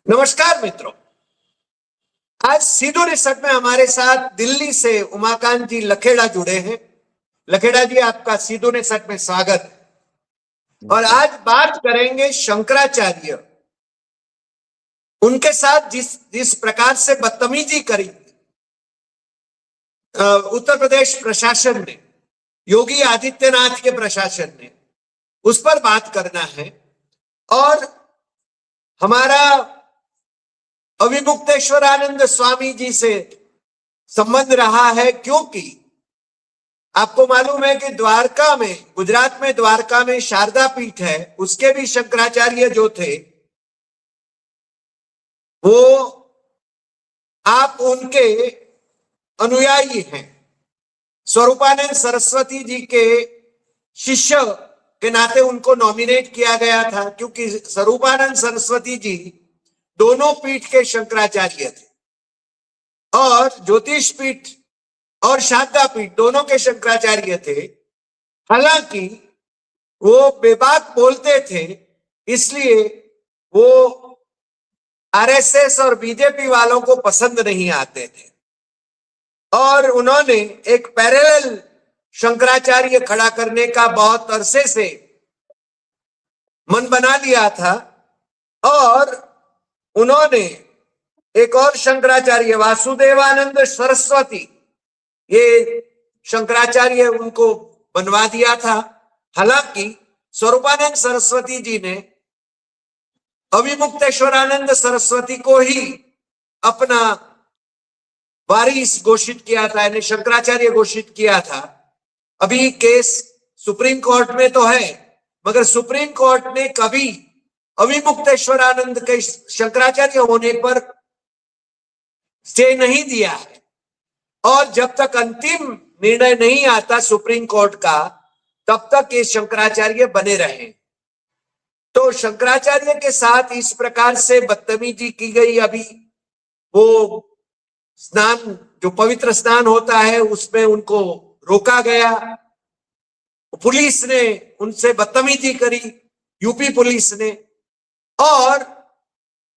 नमस्कार मित्रों। आज सीधो रिसर्च में हमारे साथ दिल्ली से उमाकांत जी लखेड़ा जुड़े हैं। लखेड़ा जी, आपका सीधो रिसर्च में स्वागत है। और आज बात करेंगे शंकराचार्य, उनके साथ जिस जिस प्रकार से बदतमीजी करी उत्तर प्रदेश प्रशासन ने, योगी आदित्यनाथ के प्रशासन ने, उस पर बात करना है। और हमारा अविमुक्तेश्वरानंद स्वामी जी से संबंध रहा है, क्योंकि आपको मालूम है कि द्वारका में, गुजरात में द्वारका में शारदा पीठ है, उसके भी शंकराचार्य जो थे वो आप उनके अनुयायी हैं। स्वरूपानंद सरस्वती जी के शिष्य के नाते उनको नॉमिनेट किया गया था, क्योंकि स्वरूपानंद सरस्वती जी दोनों पीठ के शंकराचार्य थे और ज्योतिष पीठ और शारदा पीठ दोनों के शंकराचार्य थे। हालांकि वो बेबाक बोलते थे, इसलिए वो आरएसएस और बीजेपी वालों को पसंद नहीं आते थे और उन्होंने एक पैरेलल शंकराचार्य खड़ा करने का बहुत अरसे से मन बना लिया था। और उन्होंने एक और शंकराचार्य वासुदेवानंद सरस्वती, ये शंकराचार्य उनको बनवा दिया था। हालांकि स्वरूपानंद सरस्वती जी ने अविमुक्तेश्वरानंद सरस्वती को ही अपना वारिस घोषित किया था, यानी शंकराचार्य घोषित किया था। अभी केस सुप्रीम कोर्ट में तो है, मगर सुप्रीम कोर्ट ने कभी अविमुक्तेश्वरानंद के शंकराचार्य होने पर स्टे नहीं दिया है। और जब तक अंतिम निर्णय नहीं आता सुप्रीम कोर्ट का, तब तक ये शंकराचार्य बने रहे। तो शंकराचार्य के साथ इस प्रकार से बदतमीजी की गई। अभी वो स्नान, जो पवित्र स्नान होता है, उसमें उनको रोका गया। पुलिस ने उनसे बदतमीजी करी, यूपी पुलिस ने। और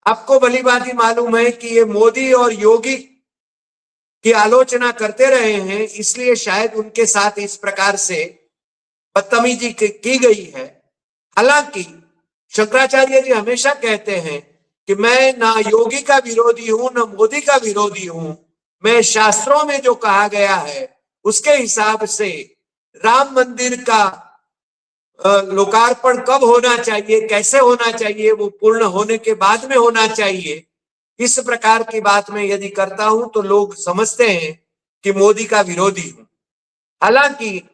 आपको भली भांति मालूम है कि ये मोदी और योगी की आलोचना करते रहे हैं, इसलिए शायद उनके साथ इस प्रकार से बदतमीजी की गई है। हालांकि शंकराचार्य जी हमेशा कहते हैं कि मैं ना योगी का विरोधी हूं, ना मोदी का विरोधी हूं। मैं शास्त्रों में जो कहा गया है उसके हिसाब से राम मंदिर का लोकार्पण कब होना चाहिए, कैसे होना चाहिए, वो पूर्ण होने के बाद में होना चाहिए। इस प्रकार की बात मैं यदि करता हूं तो लोग समझते हैं कि मोदी का विरोधी हूं। हालांकि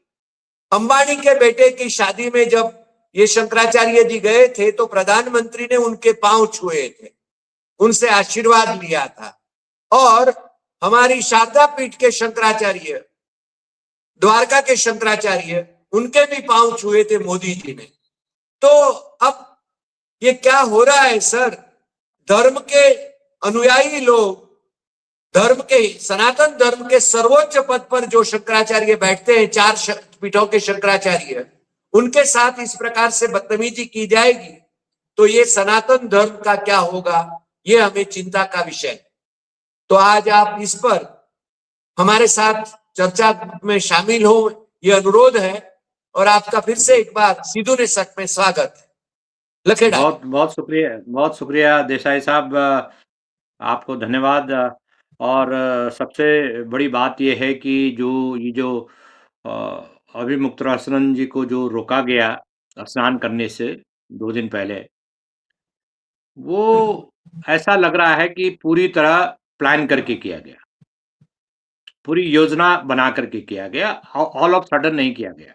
अंबानी के बेटे की शादी में जब ये शंकराचार्य जी गए थे तो प्रधानमंत्री ने उनके पांव छुए थे, उनसे आशीर्वाद लिया था। और हमारी शारदा पीठ के शंकराचार्य, द्वारका के शंकराचार्य, उनके भी पांव छुए थे मोदी जी ने। तो अब ये क्या हो रहा है सर? धर्म के अनुयायी लोग, धर्म के, सनातन धर्म के सर्वोच्च पद पर जो शंकराचार्य बैठते हैं, चार पीठों के शंकराचार्य, उनके साथ इस प्रकार से बदतमीजी की जाएगी तो ये सनातन धर्म का क्या होगा, ये हमें चिंता का विषय है। तो आज आप इस पर हमारे साथ चर्चा में शामिल हो, ये अनुरोध है। और आपका फिर से एक बार सीधू ने सच में स्वागत है। लखेड़ा। बहुत बहुत शुक्रिया देसाई साहब, आपको धन्यवाद। और सबसे बड़ी बात यह है कि ये जो अभिमुक्तेश्वरानंद जी को जो रोका गया स्नान करने से 2 दिन पहले, वो ऐसा लग रहा है कि पूरी तरह प्लान करके किया गया, पूरी योजना बना करके किया गया, ऑल ऑफ सडन नहीं किया गया।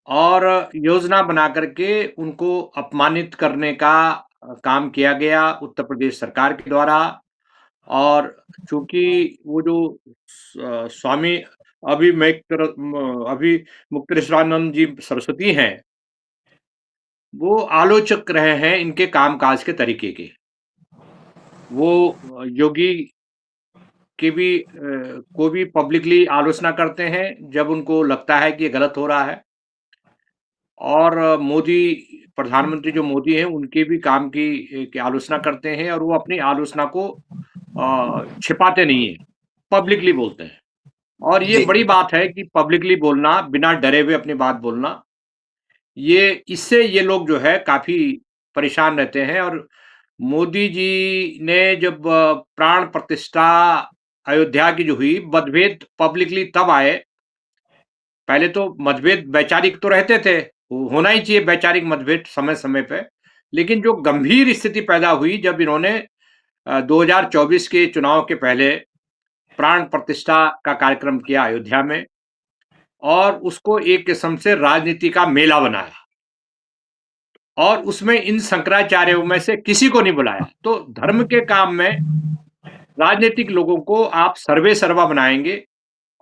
और योजना बना करके उनको अपमानित करने का काम किया गया उत्तर प्रदेश सरकार के द्वारा। और चूंकि वो जो स्वामी अभिमुक्तेश्वरानंद जी सरस्वती हैं, वो आलोचक रहे हैं इनके कामकाज के तरीके के। वो योगी के भी को भी पब्लिकली आलोचना करते हैं जब उनको लगता है कि ये गलत हो रहा है, और मोदी प्रधानमंत्री जो मोदी हैं उनके भी काम की आलोचना करते हैं और वो अपनी आलोचना को छिपाते नहीं है, पब्लिकली बोलते हैं। और ये जी, बड़ी बात है कि पब्लिकली बोलना, बिना डरे हुए अपनी बात बोलना, ये इससे ये लोग जो है काफ़ी परेशान रहते हैं। और मोदी जी ने जब प्राण प्रतिष्ठा अयोध्या की जो हुई, मतभेद पब्लिकली तब आए। पहले तो मतभेद वैचारिक तो रहते थे, होना ही चाहिए वैचारिक मतभेद समय-समय पे। लेकिन जो गंभीर स्थिति पैदा हुई जब इन्होंने 2024 के चुनाव के पहले प्राण प्रतिष्ठा का कार्यक्रम किया अयोध्या में और उसको एक किस्म से राजनीति का मेला बनाया और उसमें इन शंकराचार्यों में से किसी को नहीं बुलाया। तो धर्म के काम में राजनीतिक लोगों को आप सर्वे सर्वा बनाएँगे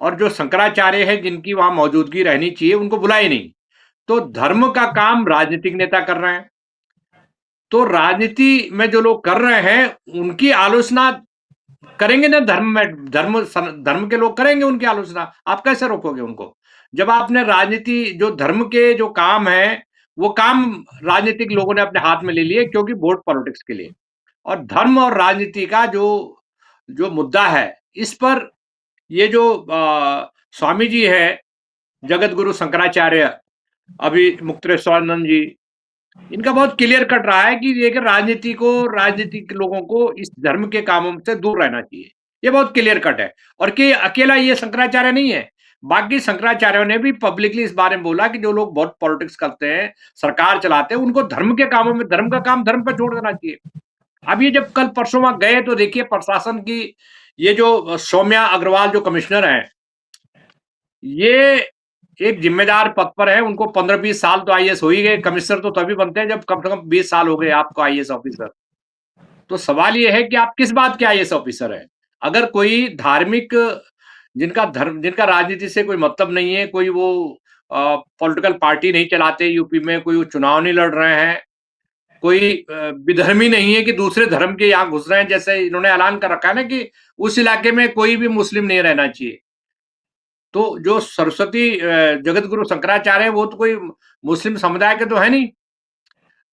और जो शंकराचार्य हैं जिनकी वहाँ मौजूदगी रहनी चाहिए उनको बुलाए नहीं। तो धर्म का काम राजनीतिक नेता कर रहे हैं। तो राजनीति में जो लोग कर रहे हैं उनकी आलोचना करेंगे ना, धर्म के लोग करेंगे उनकी आलोचना। आप कैसे रोकोगे उनको? जब आपने राजनीति जो धर्म के जो काम हैं, वो काम राजनीतिक लोगों ने अपने हाथ में ले लिए क्योंकि वोट पॉलिटिक्स के लिए। और धर्म और राजनीति का जो जो मुद्दा है, इस पर ये जो स्वामी जी हैं, जगत गुरु शंकराचार्य, अभी मुक्तेश्वरानंद जी, इनका बहुत क्लियर कट रहा है कि देखिए राजनीतिक लोगों को इस धर्म के कामों से दूर रहना चाहिए। ये बहुत क्लियर कट है और कि अकेला ये शंकराचार्य नहीं है। बाकी शंकराचार्यों ने भी पब्लिकली इस बारे में बोला कि जो लोग बहुत पॉलिटिक्स करते हैं, सरकार चलाते हैं, उनको धर्म के कामों में धर्म का काम धर्म पे छोड़ देना चाहिए। अब ये जब कल परसों वहाँ गए तो देखिए प्रशासन की ये जो सौम्या अग्रवाल जो कमिश्नर हैं, ये एक जिम्मेदार पद पर है, उनको 15-20 साल तो आईएएस हो ही गए। कमिश्नर तो तभी बनते हैं जब कम से कम 20 साल हो गए आपको आईएएस ऑफिसर। तो सवाल ये है कि आप किस बात के आईएएस ऑफिसर हैं? अगर कोई धार्मिक जिनका राजनीति से कोई मतलब नहीं है, कोई वो पॉलिटिकल पार्टी नहीं चलाते यूपी में, कोई वो चुनाव नहीं लड़ रहे हैं, कोई विधर्मी नहीं है कि दूसरे धर्म के यहाँ घुस रहे हैं, जैसे इन्होंने ऐलान कर रखा है ना कि उस इलाके में कोई भी मुस्लिम नहीं रहना चाहिए। तो जो सरस्वती जगत गुरु शंकराचार्य हैं, वो तो कोई मुस्लिम समुदाय के तो है नहीं।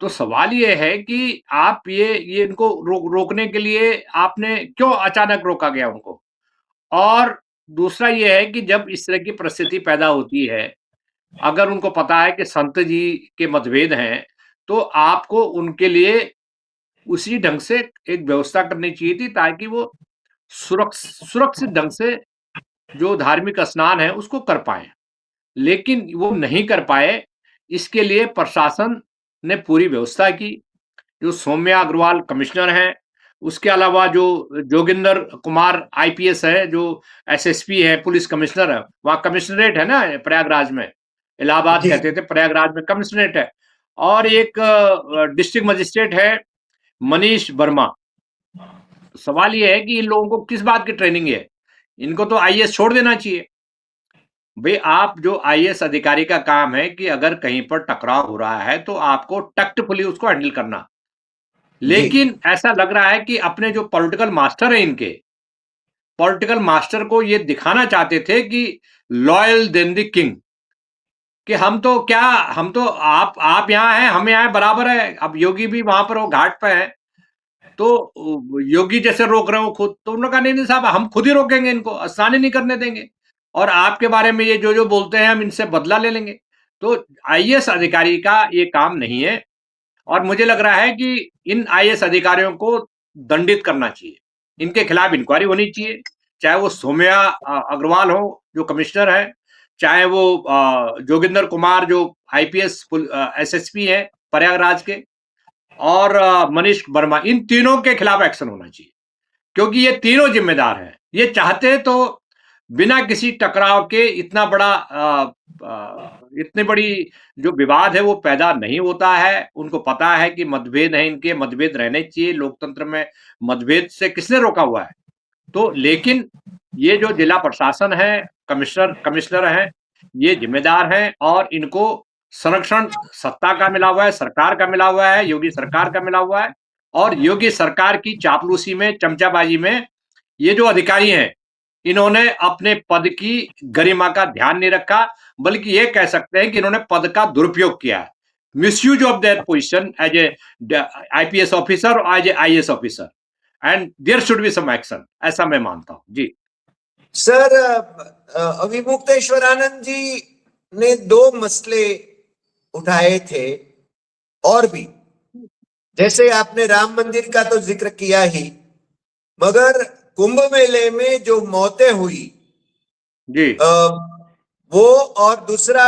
तो सवाल ये है कि आप ये इनको रोकने के लिए आपने क्यों अचानक रोका गया उनको? और दूसरा ये है कि जब इस तरह की परिस्थिति पैदा होती है, अगर उनको पता है कि संत जी के मतभेद हैं, तो आपको उनके लिए उसी ढंग से एक व्यवस्था करनी चाहिए थी ताकि वो सुरक्षित ढंग से जो धार्मिक स्नान है उसको कर पाएँ। लेकिन वो नहीं कर पाए, इसके लिए प्रशासन ने पूरी व्यवस्था की। जो सौम्या अग्रवाल कमिश्नर हैं, उसके अलावा जो जोगिंदर कुमार आईपीएस है, जो एसएसपी है, पुलिस कमिश्नर है, वहाँ कमिश्नरेट है ना प्रयागराज में, इलाहाबाद जी, कहते थे, प्रयागराज में कमिश्नरेट है। और एक डिस्ट्रिक्ट मजिस्ट्रेट है, मनीष वर्मा। तो सवाल ये है कि इन लोगों को किस बात की ट्रेनिंग है? इनको तो आईएएस छोड़ देना चाहिए। भई आप जो आईएएस अधिकारी का काम है कि अगर कहीं पर टकराव हो रहा है तो आपको टैक्टफुली उसको हैंडल करना। जी, लेकिन ऐसा लग रहा है कि अपने जो पॉलिटिकल मास्टर हैं इनके, पॉलिटिकल मास्टर को ये दिखाना चाहते थे कि लॉयल देन द किंग, कि हम तो आप यहाँ हैं, हम यहाँ हैं, बराबर है। अब योगी भी वहाँ पर वो घाट पे हैं, तो योगी जैसे रोक रहे हो खुद, तो उन्होंने कहा नहीं साहब हम खुद ही रोकेंगे इनको, स्नान ही नहीं करने देंगे और आपके बारे में ये जो बोलते हैं हम इनसे बदला ले लेंगे। तो आईएएस अधिकारी का ये काम नहीं है और मुझे लग रहा है कि इन आईएएस अधिकारियों को दंडित करना चाहिए। इनके खिलाफ इंक्वायरी होनी चाहिए, चाहे वो सौम्या अग्रवाल हो जो कमिश्नर है, चाहे वो जोगिंदर कुमार जो आईपीएस एसएसपी है प्रयागराज के, और मनीष वर्मा, इन तीनों के खिलाफ एक्शन होना चाहिए क्योंकि ये तीनों जिम्मेदार हैं। ये चाहते तो बिना किसी टकराव के इतनी बड़ी जो विवाद है वो पैदा नहीं होता है। उनको पता है कि मतभेद है, इनके मतभेद रहने चाहिए। लोकतंत्र में मतभेद से किसने रोका हुआ है? तो लेकिन ये जो जिला प्रशासन है, कमिश्नर हैं, ये जिम्मेदार हैं और इनको संरक्षण सत्ता का मिला हुआ है, सरकार का मिला हुआ है, योगी सरकार का मिला हुआ है और योगी सरकार की चापलूसी में, चमचाबाजी में ये जो अधिकारी हैं, इन्होंने अपने पद की गरिमा का ध्यान नहीं रखा, बल्कि ये कह सकते हैं कि इन्होंने पद का दुरुपयोग किया है। misuse of their position as a IPS officer or as a IAS officer, and there should be some action, ऐसा मैं मानता हूँ जी। सर, अभी मुक्तेश्वरानंद जी ने 2 मसले उठाए थे और भी, जैसे आपने राम मंदिर का तो जिक्र किया ही, मगर कुंभ मेले में जो मौतें हुई जी वो, और दूसरा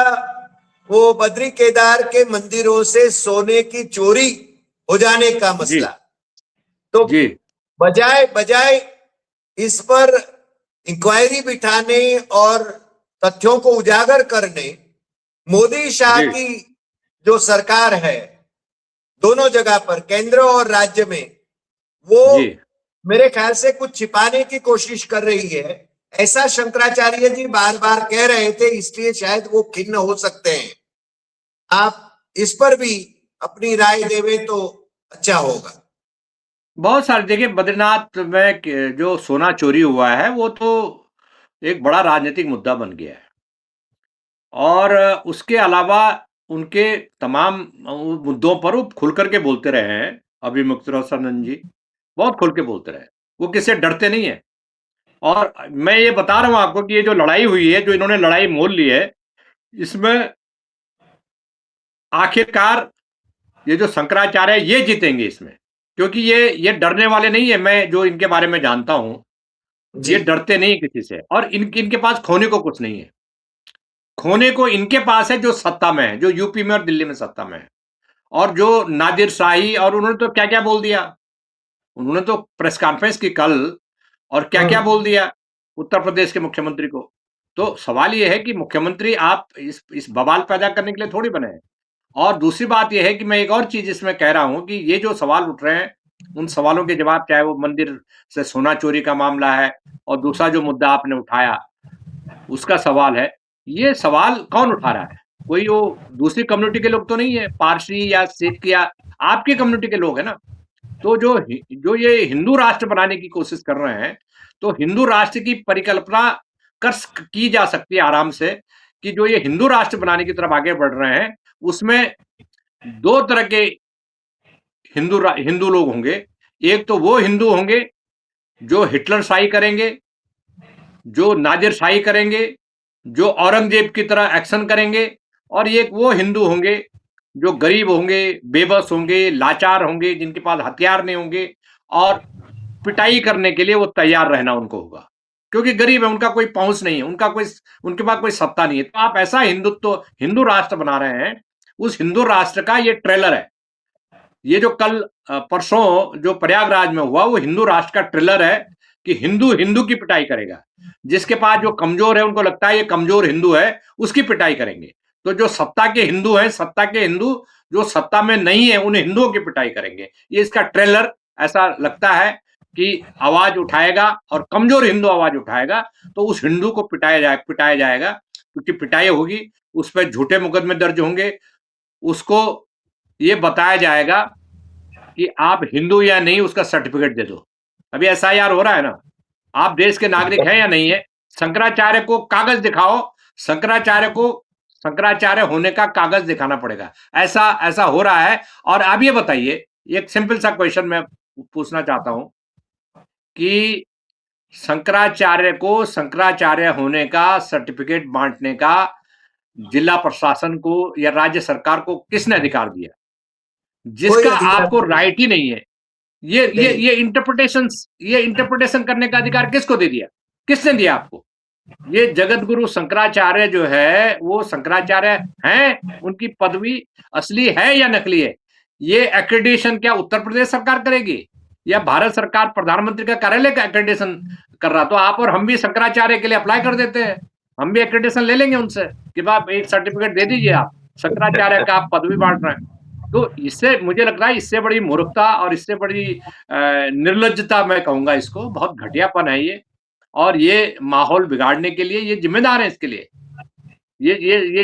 वो बद्री केदार के मंदिरों से सोने की चोरी हो जाने का मसला, तो जी बजाय इस पर इंक्वायरी बिठाने और तथ्यों को उजागर करने, मोदी शाह जी की जो सरकार है दोनों जगह पर, केंद्र और राज्य में, वो जी मेरे ख्याल से कुछ छिपाने की कोशिश कर रही है, ऐसा शंकराचार्य जी बार बार कह रहे थे, इसलिए शायद वो खिन्न हो सकते हैं। आप इस पर भी अपनी राय देवें तो अच्छा होगा। बहुत सारे देखिए, बद्रीनाथ में जो सोना चोरी हुआ है वो तो एक बड़ा राजनीतिक मुद्दा बन गया है, और उसके अलावा उनके तमाम मुद्दों पर वो खुल करके बोलते रहे हैं। अभी मुक्तेश्वरानंद जी बहुत खुल के बोलते रहे, वो किससे डरते नहीं है। और मैं ये बता रहा हूँ आपको कि ये जो लड़ाई हुई है, जो इन्होंने लड़ाई मोल ली है, इसमें आखिरकार ये जो शंकराचार्य है ये जीतेंगे इसमें, क्योंकि ये डरने वाले नहीं है। मैं जो इनके बारे में जानता हूँ, जी ये डरते नहीं किसी से, और इनके पास खोने को कुछ नहीं है। खोने को इनके पास है जो सत्ता में है, जो यूपी में और दिल्ली में सत्ता में है, और जो नादिर शाही, और उन्होंने तो क्या-क्या बोल दिया। उन्होंने तो प्रेस कॉन्फ्रेंस की कल, और क्या-क्या बोल दिया उत्तर प्रदेश के मुख्यमंत्री को। तो सवाल ये है कि मुख्यमंत्री आप इस बवाल पैदा करने के लिए थोड़ी बने हैं। और दूसरी बात ये है कि मैं एक और चीज़ इसमें कह रहा हूँ कि ये जो सवाल उठ रहे हैं, उन सवालों के जवाब, चाहे वो मंदिर से सोना चोरी का मामला है, और दूसरा जो मुद्दा आपने उठाया, उसका सवाल है, ये सवाल कौन उठा रहा है? कोई वो दूसरी कम्युनिटी के लोग तो नहीं है, पारसी या सिख या आपकी कम्युनिटी के लोग हैं ना। तो जो ये हिंदू राष्ट्र बनाने की कोशिश कर रहे हैं, तो हिंदू राष्ट्र की परिकल्पना की जा सकती है आराम से, कि जो ये हिंदू राष्ट्र बनाने की तरफ आगे बढ़ रहे हैं, उसमें 2 तरह के हिंदू लोग होंगे। एक तो वो हिंदू होंगे जो हिटलर शाही करेंगे, जो नादिर शाही करेंगे, जो औरंगजेब की तरह एक्शन करेंगे, और एक वो हिंदू होंगे जो गरीब होंगे, बेबस होंगे, लाचार होंगे, जिनके पास हथियार नहीं होंगे, और पिटाई करने के लिए वो तैयार रहना उनको होगा, क्योंकि गरीब है, उनका कोई पहुंच नहीं है, उनके पास कोई सत्ता नहीं है। तो आप ऐसा हिंदू राष्ट्र बना रहे हैं, उस हिंदू राष्ट्र का ये ट्रेलर है। ये जो कल परसों जो प्रयागराज में हुआ, वो हिंदू राष्ट्र का ट्रेलर है कि हिंदू हिंदू की पिटाई करेगा। जिसके पास जो कमजोर है, उनको लगता है ये कमजोर हिंदू है, उसकी पिटाई करेंगे। तो जो सत्ता के हिंदू हैं, सत्ता के हिंदू जो सत्ता में नहीं है, उन हिंदुओं की पिटाई करेंगे। ये इसका ट्रेलर ऐसा लगता है कि आवाज उठाएगा, और कमजोर हिंदू आवाज उठाएगा, तो उस हिंदू को पिटाया जाएगा, क्योंकि पिटाई होगी, उस पर झूठे मुकदमे दर्ज होंगे, उसको ये बताया जाएगा कि आप हिंदू या नहीं, उसका सर्टिफिकेट दे दो। अभी एसआईआर हो रहा है ना, आप देश के नागरिक हैं या नहीं है, शंकराचार्य को कागज दिखाओ, शंकराचार्य होने का कागज दिखाना पड़ेगा। ऐसा हो रहा है। और अब ये बताइए, एक सिंपल सा क्वेश्चन मैं पूछना चाहता हूं कि शंकराचार्य को शंकराचार्य होने का सर्टिफिकेट बांटने का जिला प्रशासन को या राज्य सरकार को किसने अधिकार दिया, जिसका आपको राइट ही नहीं है? ये इंटरप्रिटेशन करने का अधिकार किसको दे दिया? किसने दिया आपको? ये जगत गुरु शंकराचार्य जो है, वो शंकराचार्य हैं, उनकी पदवी असली है या नकली है? ये एक्रेडिटेशन क्या उत्तर प्रदेश सरकार करेगी, या भारत सरकार प्रधानमंत्री का कार्यालय का एक्रेडिटेशन कर रहा? तो आप और हम भी शंकराचार्य के लिए अप्लाई कर देते हैं, हम भी एक्रेडिटेशन ले लेंगे उनसे कि आप एक सर्टिफिकेट दे दीजिए, आप शंकराचार्य का आप पदवी बांट रहे हैं। तो इससे मुझे लगता है, इससे बड़ी मूर्खता और इससे बड़ी निर्लज्जता, मैं कहूंगा इसको, बहुत घटियापन है ये, और ये माहौल बिगाड़ने के लिए ये जिम्मेदार है। इसके लिए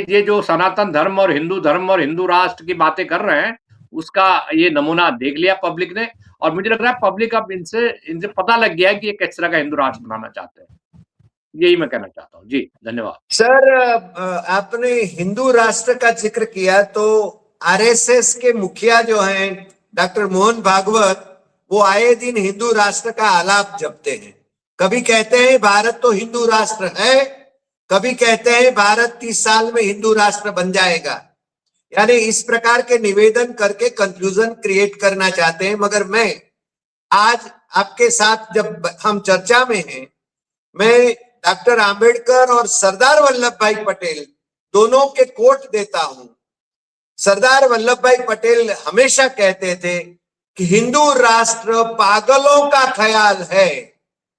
ये जो सनातन धर्म और हिंदू राष्ट्र की बातें कर रहे हैं, उसका ये नमूना देख लिया पब्लिक ने, और मुझे लग रहा है पब्लिक अब इनसे पता लग गया है कि ये किस तरह का हिंदू राष्ट्र बनाना चाहते हैं। यही मैं कहना चाहता हूँ जी। धन्यवाद सर, आपने हिंदू राष्ट्र का जिक्र किया, तो आरएसएस के मुखिया जो हैं डॉक्टर मोहन भागवत, वो आए दिन हिंदू राष्ट्र का आलाप जपते हैं। कभी कहते हैं भारत तो हिंदू राष्ट्र है, कभी कहते हैं भारत 30 साल में हिंदू राष्ट्र बन जाएगा। यानी इस प्रकार के निवेदन करके कंफ्यूजन क्रिएट करना चाहते हैं। मगर मैं आज आपके साथ जब हम चर्चा में हैं, मैं डॉक्टर आंबेडकर और सरदार वल्लभ भाई पटेल दोनों के कोट देता हूं। सरदार वल्लभ भाई पटेल हमेशा कहते थे कि हिंदू राष्ट्र पागलों का ख्याल है,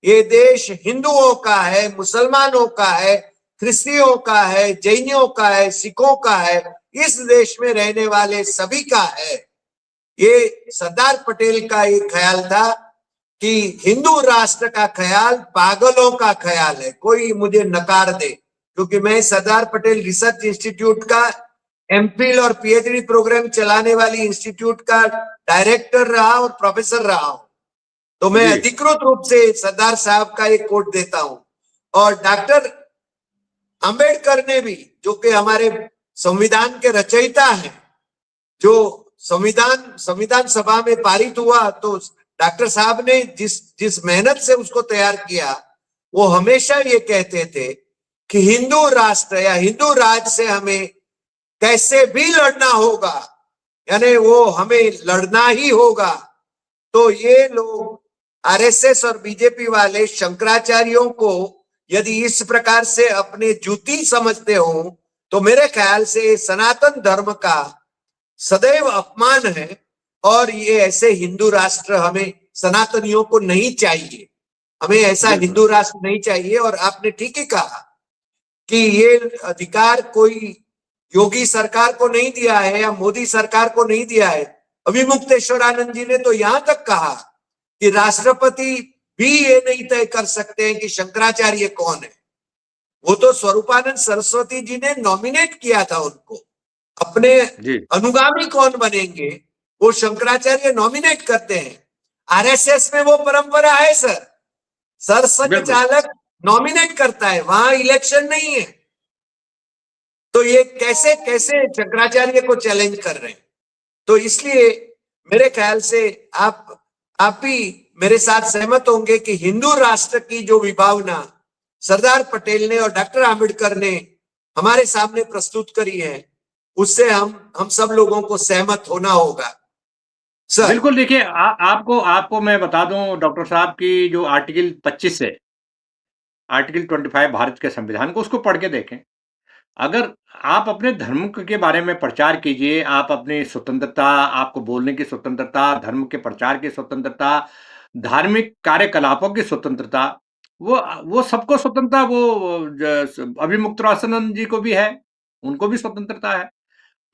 ये देश हिंदुओं का है, मुसलमानों का है, ख्रिस्तियों का है, जैनियों का है, सिखों का है, इस देश में रहने वाले सभी का है। ये सरदार पटेल का एक ख्याल था कि हिंदू राष्ट्र का ख्याल पागलों का ख्याल है। कोई मुझे नकार दे, क्योंकि मैं सरदार पटेल रिसर्च इंस्टीट्यूट का एमफिल और पीएचडी प्रोग्राम चलाने वाली इंस्टीट्यूट का डायरेक्टर रहा और प्रोफेसर रहा हूं, तो मैं अधिकृत रूप से सरदार साहब का एक कोट देता हूं। और डॉक्टर अंबेडकर ने भी, जो कि हमारे संविधान के रचयिता हैं, जो संविधान सभा में पारित हुआ, तो डॉक्टर साहब ने जिस मेहनत से उसको तैयार किया, वो हमेशा ये कहते थे कि हिंदू राष्ट्र या हिंदू राज से हमें कैसे भी लड़ना होगा, यानी वो हमें लड़ना ही होगा। तो ये लोग आरएसएस और बीजेपी वाले शंकराचार्यों को यदि इस प्रकार से अपने जूती समझते हो, तो मेरे ख्याल से सनातन धर्म का सदैव अपमान है। और ये ऐसे हिंदू राष्ट्र हमें सनातनियों को नहीं चाहिए, हमें ऐसा हिंदू राष्ट्र नहीं चाहिए। और आपने ठीक ही कहा कि ये अधिकार कोई योगी सरकार को नहीं दिया है या मोदी सरकार को नहीं दिया है। अभिमुक्तेश्वरानंद जी ने तो यहां तक कहा कि राष्ट्रपति भी ये नहीं तय कर सकते हैं कि शंकराचार्य कौन है। वो तो स्वरूपानंद सरस्वती जी ने नॉमिनेट किया था उनको, अपने अनुगामी कौन बनेंगे वो शंकराचार्य नॉमिनेट करते हैं। आरएसएस में वो परंपरा है सर संचालक नॉमिनेट करता है, वहां इलेक्शन नहीं है। तो ये कैसे कैसे शंकराचार्य को चैलेंज कर रहे हैं। तो इसलिए मेरे ख्याल से आप भी मेरे साथ सहमत होंगे कि हिंदू राष्ट्र की जो विभावना सरदार पटेल ने और डॉक्टर आंबेडकर ने हमारे सामने प्रस्तुत करी है, उससे हम सब लोगों को सहमत होना होगा। सर बिल्कुल, देखिए आपको मैं बता दूं डॉक्टर साहब की जो आर्टिकल 25 है, आर्टिकल 25 भारत के संविधान को, उसको पढ़ के देखें। अगर आप अपने धर्म के बारे में प्रचार कीजिए, आप अपनी स्वतंत्रता, आपको बोलने की स्वतंत्रता, धर्म के प्रचार की स्वतंत्रता, धार्मिक कार्यकलापों की स्वतंत्रता, वो सबको स्वतंत्रता, वो अभिमुक्तानंद जी को भी है, उनको भी स्वतंत्रता है।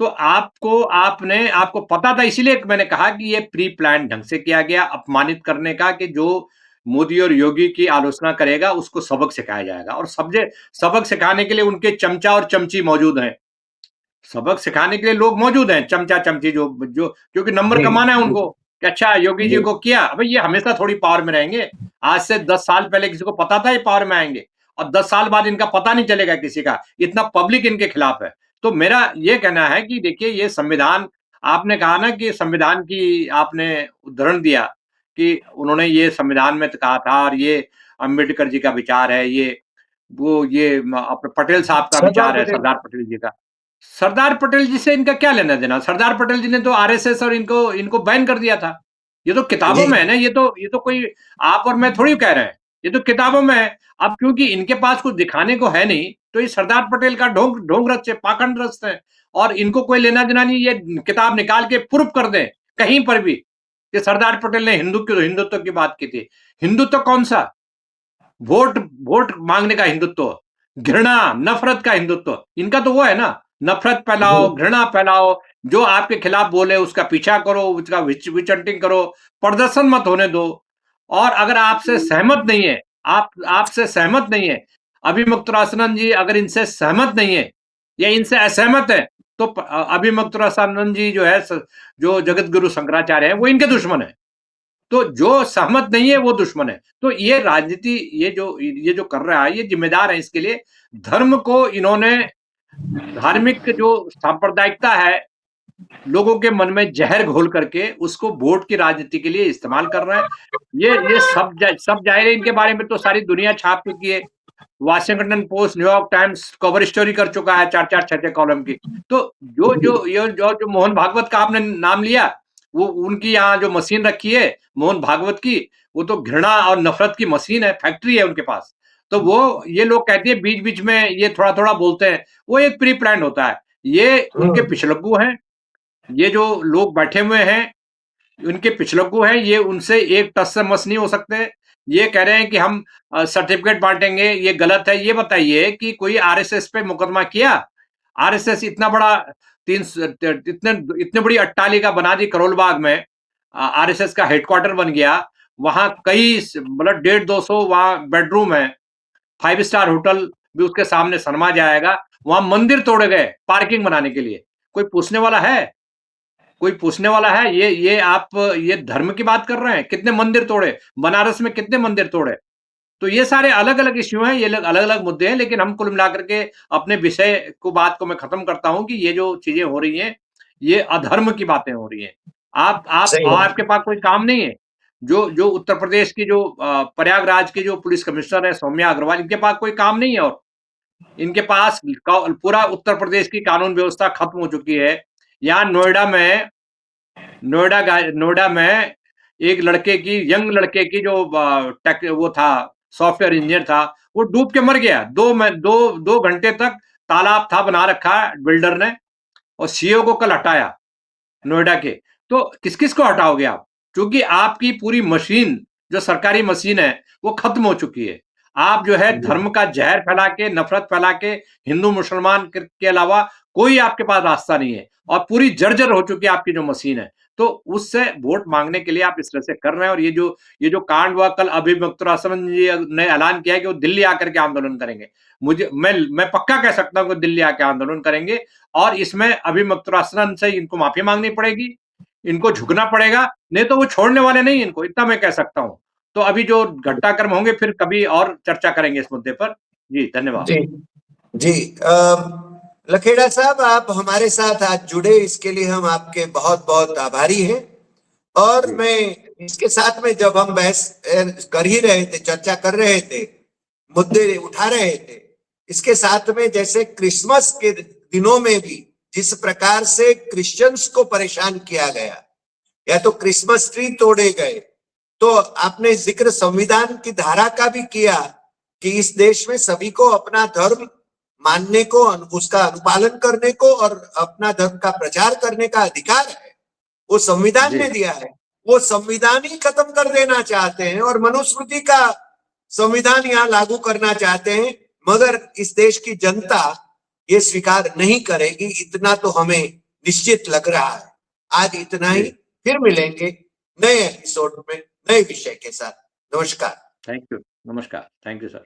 तो आपको पता था, इसीलिए मैंने कहा कि ये प्री प्लान ढंग से किया गया, अपमानित करने का, कि जो मोदी और योगी की आलोचना करेगा उसको सबक सिखाया जाएगा। और सबक सिखाने के लिए उनके चमचा और चमची मौजूद हैं, सबक सिखाने के लिए लोग मौजूद हैं, चमचा चमची जो क्योंकि नंबर कमाना है उनको कि अच्छा योगी जी को किया। भाई ये हमेशा थोड़ी पावर में रहेंगे। आज से 10 साल पहले किसी को पता था ये पावर में आएंगे, और 10 साल बाद इनका पता नहीं चलेगा किसी का, इतना पब्लिक इनके खिलाफ है। तो मेरा ये कहना है कि देखिए, ये संविधान, आपने कहा ना कि संविधान की आपने उदाहरण दिया कि उन्होंने ये संविधान में कहा था, और ये अम्बेडकर जी का विचार है, ये पटेल साहब का विचार है, सरदार पटेल जी का। सरदार पटेल जी से इनका क्या लेना देना? सरदार पटेल जी ने तो आरएसएस और इनको बैन कर दिया था। ये तो किताबों में है ना, ये तो कोई आप और मैं थोड़ी कह रहे हैं, ये तो किताबों में है। अब क्योंकि इनके पास कुछ दिखाने को है नहीं, तो ये सरदार पटेल का ढोंग रच है, पाखंड रच है, और इनको कोई लेना देना नहीं। ये किताब निकाल के प्रूफ कर दें कहीं पर भी कि सरदार पटेल ने हिंदुत्व की बात की थी। हिंदुत्व कौन सा? वोट मांगने का हिंदुत्व, घृणा नफरत का हिंदुत्व, इनका तो वो है ना, नफरत फैलाओ, घृणा फैलाओ, जो आपके खिलाफ बोले उसका पीछा करो, उसका विचंटिंग करो, प्रदर्शन मत होने दो। और अगर आपसे सहमत नहीं है, आपसे सहमत नहीं है, अभिमुक्तानंद जी अगर इनसे सहमत नहीं है या इनसे असहमत है, तो अभिमुक्तानंद जी जो है, जो जगत गुरु शंकराचार्य है, वो इनके दुश्मन है। तो जो सहमत नहीं है वो दुश्मन है। तो ये राजनीति, ये जो कर रहा है, ये जिम्मेदार है इसके लिए। धर्म को इन्होंने, धार्मिक जो सांप्रदायिकता है, लोगों के मन में जहर घोल करके उसको वोट की राजनीति के लिए इस्तेमाल कर रहे हैं। ये सब जाहिर है, इनके बारे में तो सारी दुनिया छाप चुकी है। Washington post, New York times cover story कर चुका है 4-4 6-6 कॉलम की। तो जो मोहन भागवत का आपने नाम लिया, वो उनकी यहाँ जो मशीन रखी है मोहन भागवत की, वो तो घृणा और नफ़रत की मशीन है, फैक्ट्री है उनके पास। तो वो ये लोग कहते हैं बीच-बीच में ये थोड़ा-थोड़ा बोलते हैं, वो एक प्री प्लान्ड होता है। ये उनके पिछलग्गू हैं, ये जो लोग बैठे हुए हैं उनके पिछलग्गू हैं, ये उनसे एक टस से मस नहीं हो सकते। ये कह रहे हैं कि हम सर्टिफ़िकेट बाँटेंगे, ये गलत है। ये बताइए कि कोई आरएसएस पे मुकदमा किया? आरएसएस इतना बड़ा तीन स त इतने इतनी बड़ी अट्टालिका बना दी करोल बाग में, आरएसएस का हेडक्वार्टर बन गया। वहाँ कई स मतलब 150 200 वहाँ बेडरूम है। 5 स्टार होटल भी उसके सामने सनमा जाएगा। वहाँ मंदिर तोड़े गए पार्किंग बनाने के लिए। कोई पूछने वाला है? कोई पूछने वाला है? ये आप ये धर्म की बात कर रहे हैं? कितने मंदिर तोड़े? बनारस में कितने मंदिर तोड़े? तो ये सारे अलग-अलग इश्यू हैं, ये अलग-अलग मुद्दे हैं, लेकिन हम कुल मिलाकर के अपने विषय को बात को मैं खत्म करता हूँ कि ये जो चीज़ें हो रही हैं, ये अधर्म की बातें हो रही हैं। आप सही बात। आपके पास कोई काम नहीं है? जो जो उत्तर प्रदेश की जो प्रयागराज के जो पुलिस कमिश्नर हैं सौम्या अग्रवाल, इनके पास कोई काम नहीं है और? इनके पास पूरा उत्तर प्रदेश की कानून व्यवस्था खत्म हो चुकी है। यहाँ नोएडा में एक लड़के की यंग लड़के की जो टेक वो था सॉफ्टवेयर इंजीनियर था, वो डूब के मर गया। 2 घंटे तक तालाब था बना रखा बिल्डर ने और सीईओ को कल हटाया नोएडा के। तो किस-किस को हटाओगे आप? क्योंकि आपकी पूरी मशीन जो सरकारी मशीन है, वो खत्म हो चुकी है। आप जो है धर्म का जहर फैला के, नफ़रत फैला के हिंदू मुसलमान के अलावा कोई आपके पास रास्ता नहीं है और पूरी जर्जर हो चुकी है आपकी जो मशीन है। तो उससे वोट माँगने के लिए आप इस तरह से कर रहे हैं और ये जो कांड हुआ कल अभी मुक्तरासमन जी ने ऐलान किया है कि वो दिल्ली आकर के आंदोलन करेंगे। मैं पक्का कह सकता हूँ कि दिल्ली आके आंदोलन करेंगे और इसमें अभी मुक्तरासमन से इनको माफ़ी माँगनी पड़ेगी, इनको झुकना पड़ेगा, नहीं तो वो छोड़ने वाले नहीं हैं इनको, इतना मैं कह सकता हूँ। तो अभी जो घटनाक्रम होंगे फिर कभी और चर्चा करेंगे इस मुद्दे पर। जी, धन्यवाद। जी जी। लखेड़ा साहब, आप हमारे साथ आज जुड़े, इसके लिए हम आपके बहुत बहुत आभारी हैं। और जी। मैं इसके साथ में जब हम बहस कर ही रहे थे, चर्चा कर रहे थे, मुद्दे उठा रहे थे, इसके साथ में जैसे क्रिसमस के दिनों में भी जिस प्रकार से क्रिश्चियंस को परेशान किया गया, या तो क्रिसमस ट्री तोड़े गए, तो आपने जिक्र संविधान की धारा का भी किया कि इस देश में सभी को अपना धर्म मानने को, उसका अनुपालन करने को और अपना धर्म का प्रचार करने का अधिकार है, वो संविधान ने जी। दिया है। वो संविधान ही खत्म कर देना चाहते हैं और मनुस्मृति का संविधान यहाँ लागू करना चाहते हैं, मगर इस देश की जनता ये स्वीकार नहीं करेगी, इतना तो हमें निश्चित लग रहा है। आज इतना ही, जी। फिर मिलेंगे नए एपिसोड में नए विषय के साथ। नमस्कार। Thank you. नमस्कार। Thank you sir.